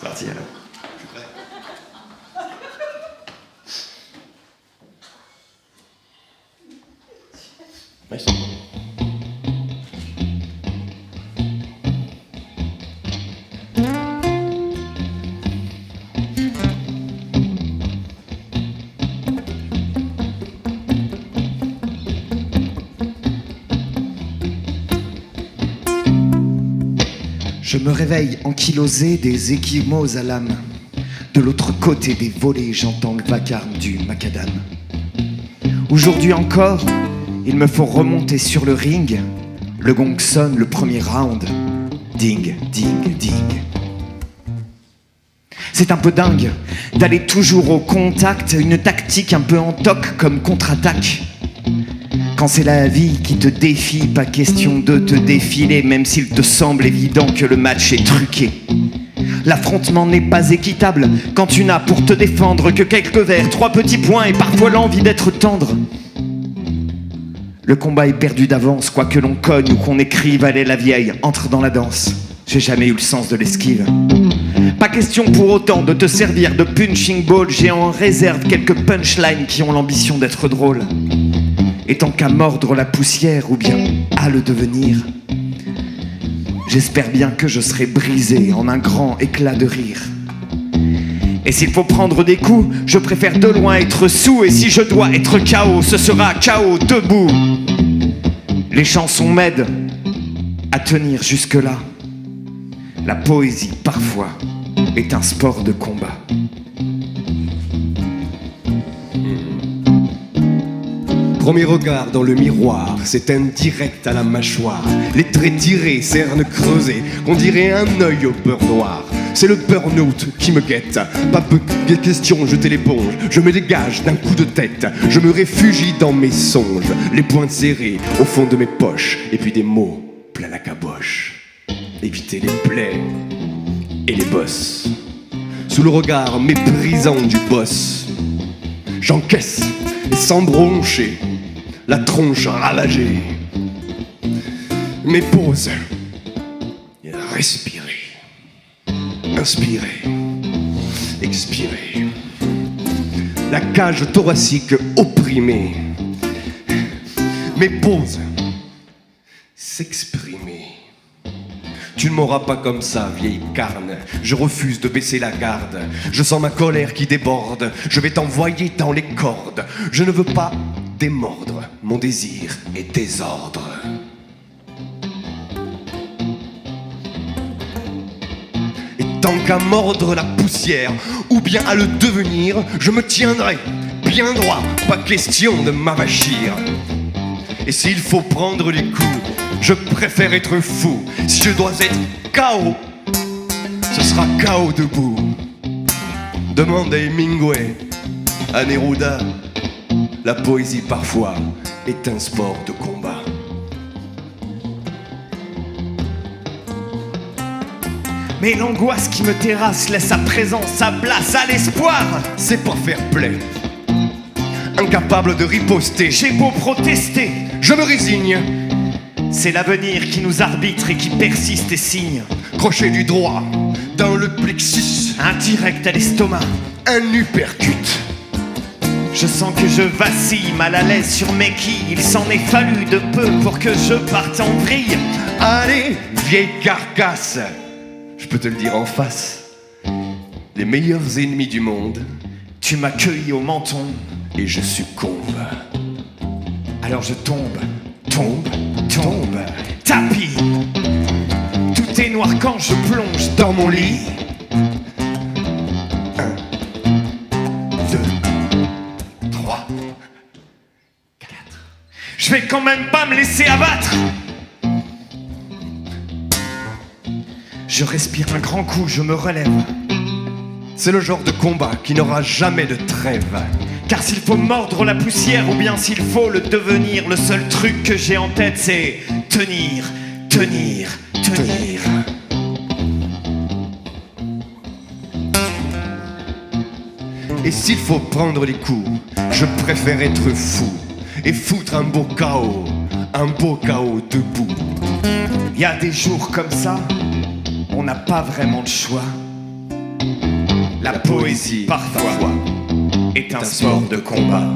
C'est parti alors. Je suis prêt. Ouais. Je me réveille ankylosé des échymoses à l'âme. De l'autre côté des volets, j'entends le vacarme du macadam. Aujourd'hui encore, il me faut remonter sur le ring. Le gong sonne, le premier round. Ding, ding, ding. C'est un peu dingue d'aller toujours au contact, une tactique un peu en toc comme contre-attaque. Quand c'est la vie qui te défie, pas question de te défiler, même s'il te semble évident que le match est truqué. L'affrontement n'est pas équitable quand tu n'as pour te défendre que quelques vers, 3 petits points et parfois l'envie d'être tendre. Le combat est perdu d'avance, quoi que l'on cogne ou qu'on écrive, allez la vieille, entre dans la danse. J'ai jamais eu le sens de l'esquive. Pas question pour autant de te servir de punching ball, j'ai en réserve quelques punchlines qui ont l'ambition d'être drôles. Et tant qu'à mordre la poussière ou bien à le devenir, j'espère bien que je serai brisé en un grand éclat de rire. Et s'il faut prendre des coups, je préfère de loin être sous. Et si je dois être KO, ce sera KO debout. Les chansons m'aident à tenir jusque-là. La poésie, parfois, est un sport de combat. Premier regard dans le miroir, c'est indirect à la mâchoire. Les traits tirés, cernes creusées, qu'on dirait un œil au beurre noir. C'est le burn-out qui me guette. Pas de question, jeter l'éponge. Je me dégage d'un coup de tête. Je me réfugie dans mes songes. Les poings serrés au fond de mes poches. Et puis des mots plein la caboche. Éviter les plaies et les bosses. Sous le regard méprisant du boss, j'encaisse et sans broncher, la tronche ravagée. Mes pauses, respirer, inspirer, expirer. La cage thoracique opprimée. Mes pauses, s'exprimer. Tu ne m'auras pas comme ça, vieille carne. Je refuse de baisser la garde. Je sens ma colère qui déborde. Je vais t'envoyer dans les cordes. Je ne veux pas démordre. Mon désir est désordre. Et tant qu'à mordre la poussière, ou bien à le devenir, je me tiendrai bien droit. Pas question de m'avachir. Et s'il faut prendre les coups, je préfère être fou. Si je dois être KO, ce sera KO debout. Demande à Hemingway, à Neruda. La poésie parfois est un sport de combat. Mais l'angoisse qui me terrasse laisse à présent sa place à l'espoir. C'est pas fair play. Incapable de riposter, J'ai beau protester, je me résigne. c'est l'avenir qui nous arbitre et qui persiste et signe. Crochet du droit dans le plexus, Indirect à l'estomac, un uppercut. je sens que je vacille, mal à l'aise sur mes quilles. Il s'en est fallu de peu pour que je parte en vrille. Allez, vieille carcasse, je peux te le dire en face. Les meilleurs ennemis du monde, Tu m'as cueilli au menton, et je succombe. alors je tombe, tombe, tapis. Tout est noir quand je plonge dans mon lit. 2, 3, 4. Je vais quand même pas me laisser abattre. Je respire un grand coup, je me relève. C'est le genre de combat qui n'aura jamais de trêve. Car s'il faut mordre la poussière ou bien s'il faut le devenir, le seul truc que j'ai en tête c'est tenir, tenir, tenir. Et s'il faut prendre les coups, je préfère être fou et foutre un beau KO debout. Il y a des jours comme ça, on n'a pas vraiment le choix. La poésie, parfois, est un sport de combat.